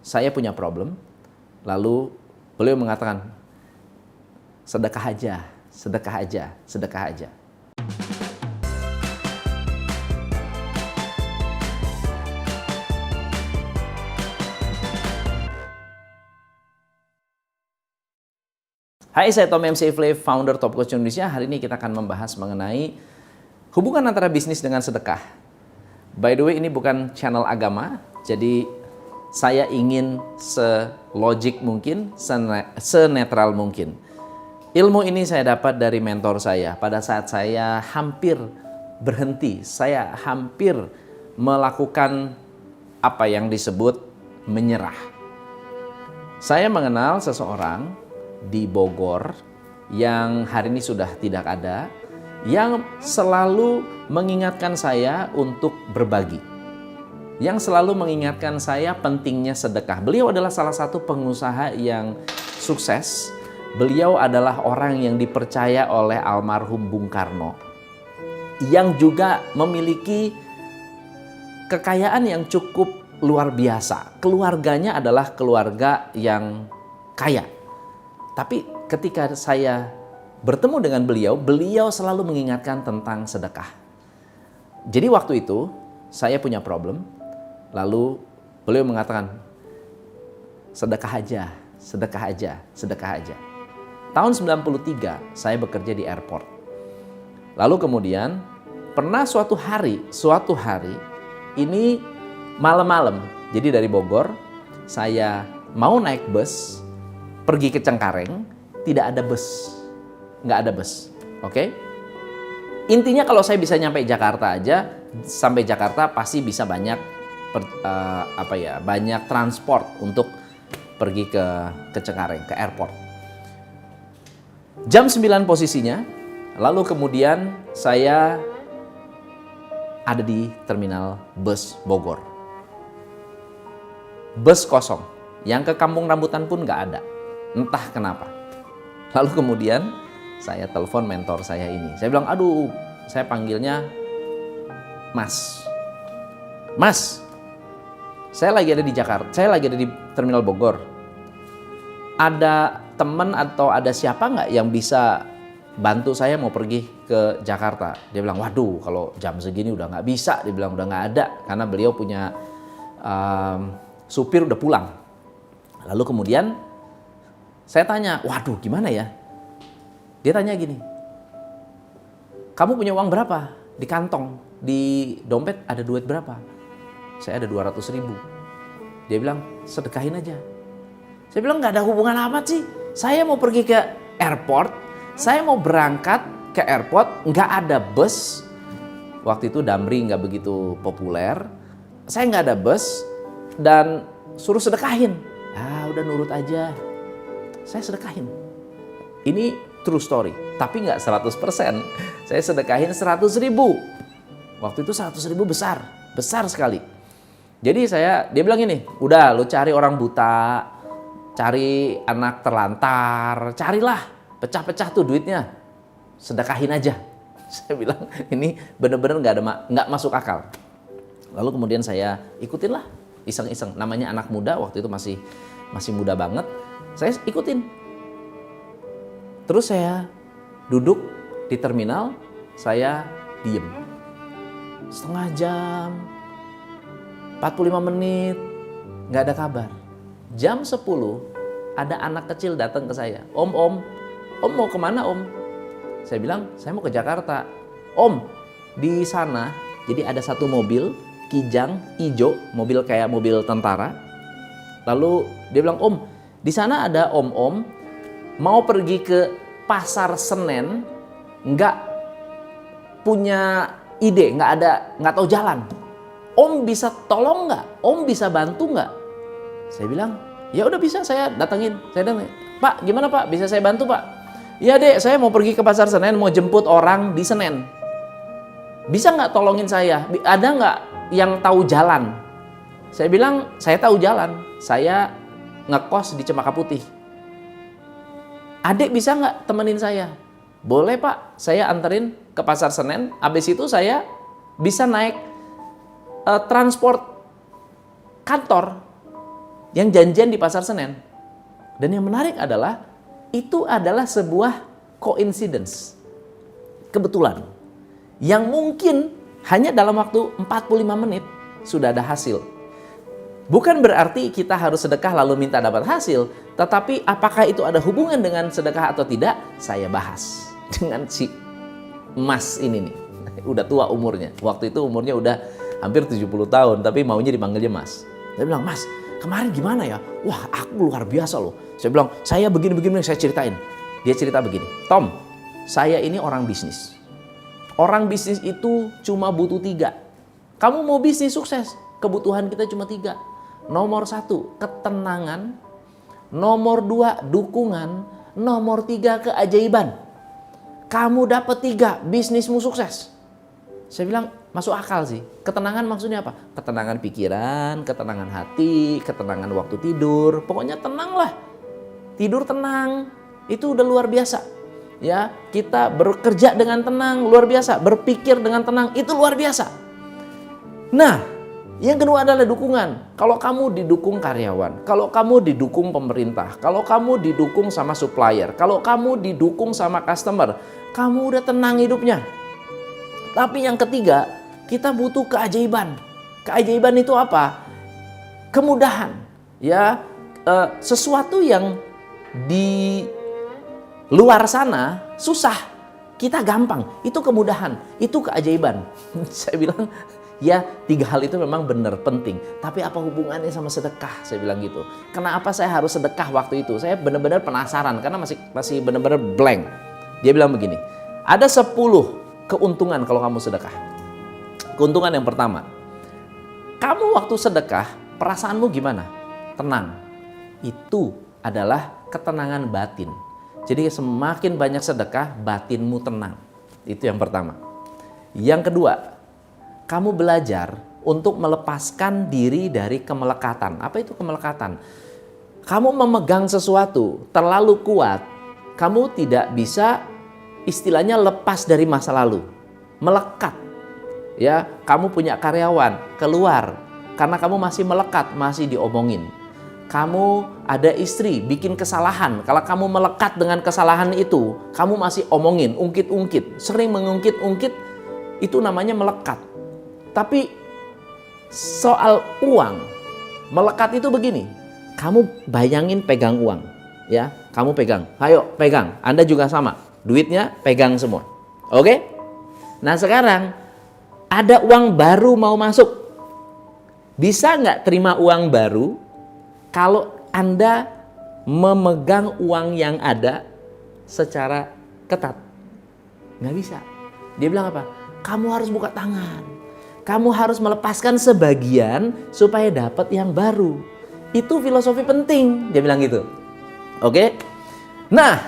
saya punya problem. Lalu beliau mengatakan, sedekah aja, sedekah aja, sedekah aja. Hai, saya Tom MC Ifle, founder Top Coach Indonesia. Hari ini kita akan membahas mengenai hubungan antara bisnis dengan sedekah. By the way, ini bukan channel agama, jadi saya ingin selogik mungkin, senetral mungkin. Ilmu ini saya dapat dari mentor saya. Pada saat saya hampir berhenti, saya hampir melakukan apa yang disebut menyerah. Saya mengenal seseorang di Bogor yang hari ini sudah tidak ada, yang selalu mengingatkan saya untuk berbagi, yang selalu mengingatkan saya pentingnya sedekah. Beliau adalah salah satu pengusaha yang sukses. Beliau adalah orang yang dipercaya oleh almarhum Bung Karno, yang juga memiliki kekayaan yang cukup luar biasa. Keluarganya adalah keluarga yang kaya. Tapi ketika saya bertemu dengan beliau, beliau selalu mengingatkan tentang sedekah. Jadi waktu itu saya punya problem, lalu beliau mengatakan, sedekah aja, sedekah aja, sedekah aja. Tahun 93 saya bekerja di airport. Lalu kemudian pernah suatu hari ini malam-malam. Jadi dari Bogor saya mau naik bus pergi ke Cengkareng, tidak ada bus. Nggak ada bus. Oke? Intinya kalau saya bisa nyampe Jakarta aja, sampai Jakarta pasti bisa banyak banyak transport untuk pergi ke Cengkareng, ke airport. Jam 9 posisinya, lalu kemudian saya ada di terminal bus Bogor. Bus kosong, yang ke Kampung Rambutan pun nggak ada, entah kenapa. Lalu kemudian saya telepon mentor saya ini. Saya bilang, aduh, saya panggilnya Mas. Mas, saya lagi ada di Jakarta, saya lagi ada di terminal Bogor. Ada teman atau ada siapa nggak yang bisa bantu saya mau pergi ke Jakarta? Dia bilang, waduh, kalau jam segini udah nggak bisa. Dia bilang, udah nggak ada, karena beliau punya supir udah pulang. Lalu kemudian saya tanya, waduh, gimana ya? Dia tanya gini, kamu punya uang berapa di kantong, di dompet ada duit berapa? Saya ada 200.000. Dia bilang, sedekahin aja. Saya bilang, nggak ada hubungan amat sih. Saya mau pergi ke airport, saya mau berangkat ke airport, nggak ada bus. Waktu itu Damri nggak begitu populer. Saya nggak ada bus dan suruh sedekahin. Ah, udah nurut aja. Saya sedekahin. Ini true story, tapi nggak 100%. Saya sedekahin 100.000. Waktu itu 100.000 besar sekali. Jadi dia bilang ini, udah lu cari orang buta, cari anak terlantar, carilah, pecah-pecah tuh duitnya, sedekahin aja. Saya bilang ini bener-bener nggak masuk akal. Lalu kemudian saya ikutin lah, iseng-iseng. Namanya anak muda, waktu itu masih muda banget. Saya ikutin. Terus saya duduk di terminal, saya diem. Setengah jam, 45 menit, nggak ada kabar. Jam 10 ada anak kecil datang ke saya. Om mau kemana om? Saya bilang, saya mau ke Jakarta. Om, di sana jadi ada satu mobil Kijang hijau, mobil kayak mobil tentara. Lalu dia bilang, om, di sana ada om mau pergi ke pasar Senen, nggak punya ide, nggak tahu jalan. Om bisa tolong nggak? Om bisa bantu nggak? Saya bilang, ya udah bisa, saya datengin. Pak, gimana Pak? Bisa saya bantu Pak? Iya Dek, saya mau pergi ke pasar Senen, mau jemput orang di Senen. Bisa nggak tolongin saya? Ada nggak yang tahu jalan? Saya bilang, saya tahu jalan. Saya ngekos di Cempaka Putih. Adik bisa nggak temenin saya? Boleh Pak, saya anterin ke pasar Senen. Habis itu saya bisa naik transport kantor. yang janjian di Pasar Senen. Dan yang menarik adalah, itu adalah sebuah coincidence, kebetulan, yang mungkin hanya dalam waktu 45 menit sudah ada hasil. Bukan berarti kita harus sedekah lalu minta dapat hasil, tetapi apakah itu ada hubungan dengan sedekah atau tidak, saya bahas dengan si Mas ini nih. Udah tua umurnya, waktu itu umurnya udah hampir 70 tahun, tapi maunya dipanggilnya Mas. Dia bilang, Mas, kemarin gimana ya? Wah, aku luar biasa loh. Saya bilang, saya begini-begini, saya ceritain. Dia cerita begini, Tom, saya ini orang bisnis. Orang bisnis itu cuma butuh 3. Kamu mau bisnis sukses, kebutuhan kita cuma 3. Nomor 1, ketenangan. Nomor 2, dukungan. Nomor 3, keajaiban. Kamu dapat 3, bisnismu sukses. Saya bilang, masuk akal sih. Ketenangan maksudnya apa? Ketenangan pikiran, ketenangan hati, ketenangan waktu tidur. Pokoknya tenang lah. Tidur tenang, itu udah luar biasa. Ya, kita bekerja dengan tenang, luar biasa. Berpikir dengan tenang, itu luar biasa. Nah, yang kedua adalah dukungan. Kalau kamu didukung karyawan, kalau kamu didukung pemerintah, kalau kamu didukung sama supplier, kalau kamu didukung sama customer, kamu udah tenang hidupnya. Tapi yang ketiga, kita butuh keajaiban. Keajaiban itu apa? Kemudahan. Ya, sesuatu yang di luar sana susah, kita gampang. Itu kemudahan, itu keajaiban. Saya bilang, ya 3 hal itu memang benar penting. Tapi apa hubungannya sama sedekah? Saya bilang gitu. Kenapa saya harus sedekah waktu itu? Saya benar-benar penasaran karena masih benar-benar blank. Dia bilang begini, ada 10 keuntungan kalau kamu sedekah. Keuntungan yang pertama, kamu waktu sedekah perasaanmu gimana? Tenang. Itu adalah ketenangan batin. Jadi semakin banyak sedekah, batinmu tenang. Itu yang pertama. Yang kedua, kamu belajar untuk melepaskan diri dari kemelekatan. Apa itu kemelekatan? Kamu memegang sesuatu terlalu kuat, kamu tidak bisa istilahnya lepas dari masa lalu. Melekat. Ya, kamu punya karyawan, keluar karena kamu masih melekat, masih diomongin. Kamu ada istri bikin kesalahan, kalau kamu melekat dengan kesalahan itu, kamu masih omongin, ungkit-ungkit, sering mengungkit-ungkit, itu namanya melekat. Tapi soal uang, melekat itu begini, kamu bayangin pegang uang, ya, kamu pegang, ayo pegang, Anda juga sama, duitnya pegang semua, oke? Nah sekarang ada uang baru mau masuk, bisa nggak terima uang baru kalau Anda memegang uang yang ada secara ketat? Nggak bisa. Dia bilang apa? Kamu harus buka tangan. Kamu harus melepaskan sebagian supaya dapat yang baru. Itu filosofi penting. Dia bilang gitu. Oke? Nah,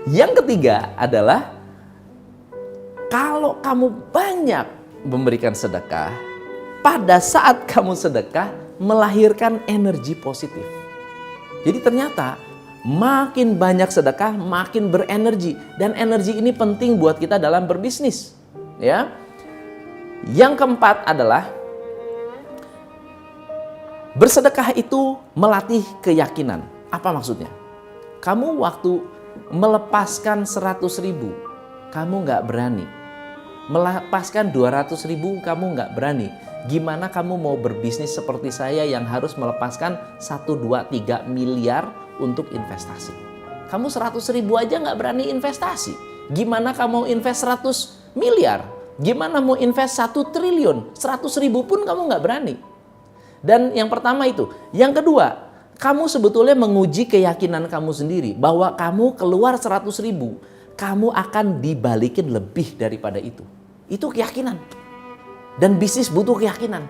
yang ketiga adalah kalau kamu banyak memberikan sedekah, pada saat kamu sedekah, melahirkan energi positif. Jadi ternyata makin banyak sedekah, makin berenergi, dan energi ini penting buat kita dalam berbisnis. Ya. Yang keempat adalah bersedekah itu melatih keyakinan. Apa maksudnya? Kamu waktu melepaskan 100.000, kamu nggak berani. Melepaskan 200.000, kamu nggak berani. Gimana kamu mau berbisnis seperti saya yang harus melepaskan 1, 2, 3 miliar untuk investasi? Kamu 100.000 aja nggak berani investasi. Gimana kamu mau invest 100 miliar? Gimana mau invest 1 triliun? 100.000 pun kamu nggak berani. Dan yang pertama itu. Yang kedua, kamu sebetulnya menguji keyakinan kamu sendiri bahwa kamu keluar 100.000, kamu akan dibalikin lebih daripada itu. Itu keyakinan. Dan bisnis butuh keyakinan.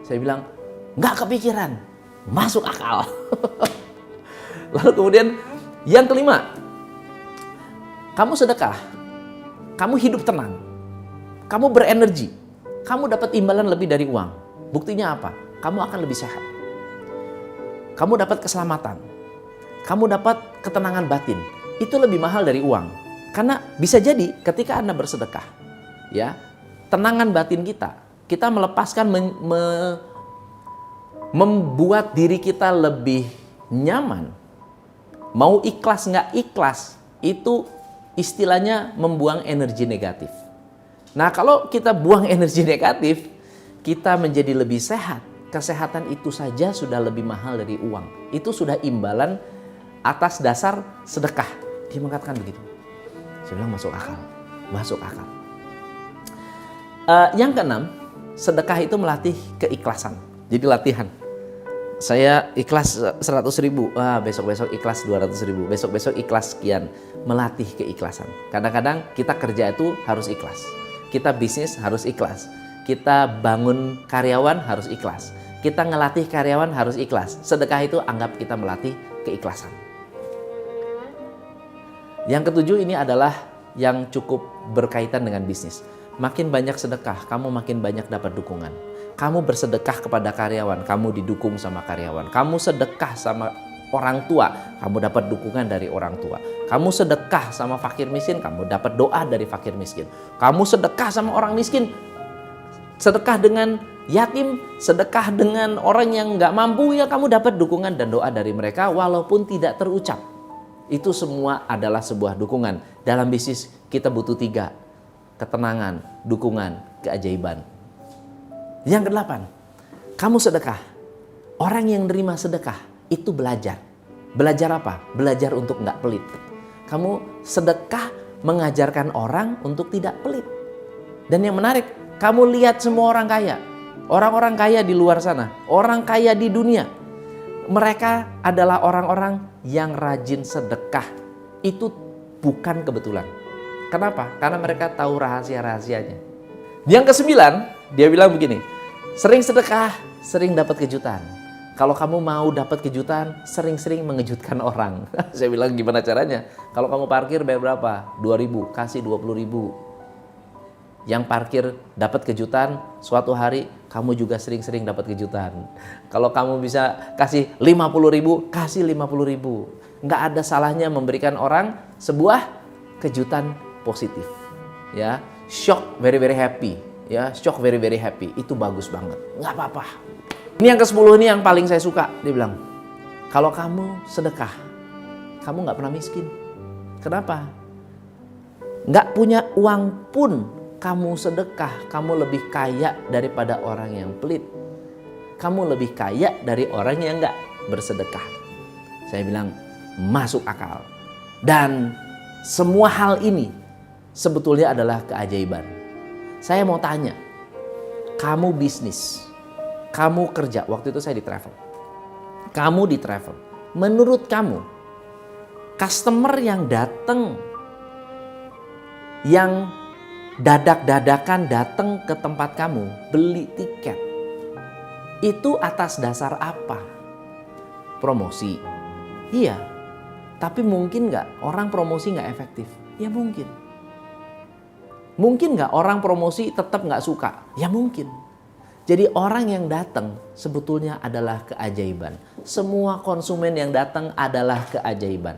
Saya bilang, nggak kepikiran, masuk akal. Lalu kemudian yang kelima, kamu sedekah, kamu hidup tenang, kamu berenergi, kamu dapat imbalan lebih dari uang. Buktinya apa? Kamu akan lebih sehat. Kamu dapat keselamatan, kamu dapat ketenangan batin. Itu lebih mahal dari uang. Karena bisa jadi ketika Anda bersedekah, ya, tenangan batin kita melepaskan membuat diri kita lebih nyaman, mau ikhlas nggak ikhlas, itu istilahnya membuang energi negatif. Nah, kalau kita buang energi negatif, kita menjadi lebih sehat. Kesehatan itu saja sudah lebih mahal dari uang. Itu sudah imbalan atas dasar sedekah. Dia mengatakan begitu. Saya bilang masuk akal. Masuk akal. Yang keenam, sedekah itu melatih keikhlasan. Jadi latihan. Saya ikhlas 100.000, besok-besok ikhlas 200.000, besok-besok ikhlas sekian. Melatih keikhlasan. Kadang-kadang kita kerja itu harus ikhlas. Kita bisnis harus ikhlas. Kita bangun karyawan harus ikhlas. Kita ngelatih karyawan harus ikhlas. Sedekah itu anggap kita melatih keikhlasan. Yang ketujuh ini adalah yang cukup berkaitan dengan bisnis. Makin banyak sedekah, kamu makin banyak dapat dukungan. Kamu bersedekah kepada karyawan, kamu didukung sama karyawan. Kamu sedekah sama orang tua, kamu dapat dukungan dari orang tua. Kamu sedekah sama fakir miskin, kamu dapat doa dari fakir miskin. Kamu sedekah sama orang miskin, sedekah dengan yatim, sedekah dengan orang yang nggak mampu, ya kamu dapat dukungan dan doa dari mereka walaupun tidak terucap. Itu semua adalah sebuah dukungan. Dalam bisnis kita butuh 3. Ketenangan, dukungan, keajaiban. Yang kedelapan, kamu sedekah. Orang yang nerima sedekah itu belajar. Belajar apa? Belajar untuk nggak pelit. Kamu sedekah mengajarkan orang untuk tidak pelit. Dan yang menarik, kamu lihat semua orang kaya. Orang-orang kaya di luar sana, orang kaya di dunia, mereka adalah orang-orang yang rajin sedekah. Itu bukan kebetulan. Kenapa? Karena mereka tahu rahasia-rahasianya. Yang kesembilan, dia bilang begini, sering sedekah, sering dapat kejutan. Kalau kamu mau dapat kejutan, sering-sering mengejutkan orang. Saya bilang gimana caranya? Kalau kamu parkir bayar berapa? 2.000, kasih 20.000. Yang parkir dapat kejutan, suatu hari kamu juga sering-sering dapat kejutan. Kalau kamu bisa kasih 50.000, kasih 50.000. Nggak ada salahnya memberikan orang sebuah kejutan positif. Ya, shock very very happy. Ya, shock very very happy. Itu bagus banget. Nggak apa-apa. Ini yang ke-10 ini yang paling saya suka. Dia bilang, kalau kamu sedekah, kamu nggak pernah miskin. Kenapa? Nggak punya uang pun kamu sedekah, kamu lebih kaya daripada orang yang pelit. Kamu lebih kaya dari orang yang nggak bersedekah. Saya bilang, masuk akal. Dan semua hal ini sebetulnya adalah keajaiban. Saya mau tanya, kamu bisnis, kamu kerja, waktu itu saya di travel. Kamu di travel. Menurut kamu, customer yang datang, yang dadak-dadakan datang ke tempat kamu, beli tiket, itu atas dasar apa? Promosi? Iya. Tapi mungkin nggak orang promosi nggak efektif? Ya mungkin. Mungkin nggak orang promosi tetap nggak suka? Ya mungkin. Jadi orang yang datang sebetulnya adalah keajaiban. Semua konsumen yang datang adalah keajaiban.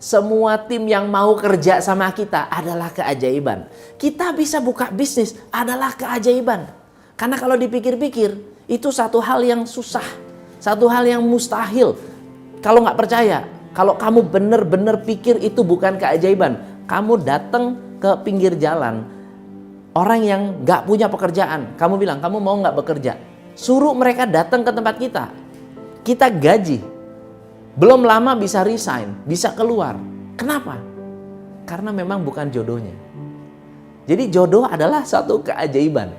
Semua tim yang mau kerja sama kita adalah keajaiban. Kita bisa buka bisnis adalah keajaiban. Karena kalau dipikir-pikir, itu satu hal yang susah. Satu hal yang mustahil. Kalau nggak percaya, kalau kamu benar-benar pikir itu bukan keajaiban, kamu datang ke pinggir jalan, orang yang nggak punya pekerjaan, kamu bilang, kamu mau nggak bekerja? Suruh mereka datang ke tempat kita. Kita gaji. Belum lama bisa resign, bisa keluar. Kenapa? Karena memang bukan jodohnya. Jadi jodoh adalah satu keajaiban.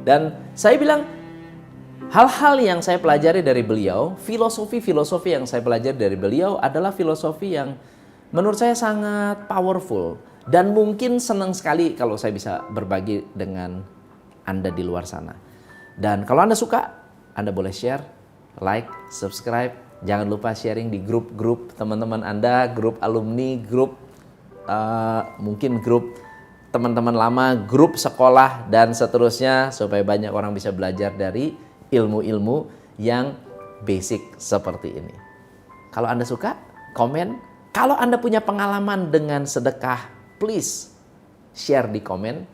Dan saya bilang, hal-hal yang saya pelajari dari beliau, filosofi-filosofi yang saya pelajari dari beliau adalah filosofi yang menurut saya sangat powerful. Dan mungkin senang sekali kalau saya bisa berbagi dengan Anda di luar sana. Dan kalau Anda suka, Anda boleh share, like, subscribe. Jangan lupa sharing di grup-grup teman-teman Anda, grup alumni, grup mungkin grup teman-teman lama, grup sekolah, dan seterusnya. Supaya banyak orang bisa belajar dari ilmu-ilmu yang basic seperti ini. Kalau Anda suka, komen. Kalau Anda punya pengalaman dengan sedekah, please share di komen.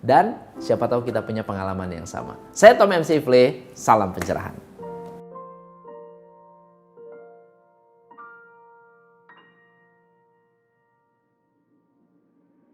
Dan siapa tahu kita punya pengalaman yang sama. Saya Tom MC Ifle, salam pencerahan.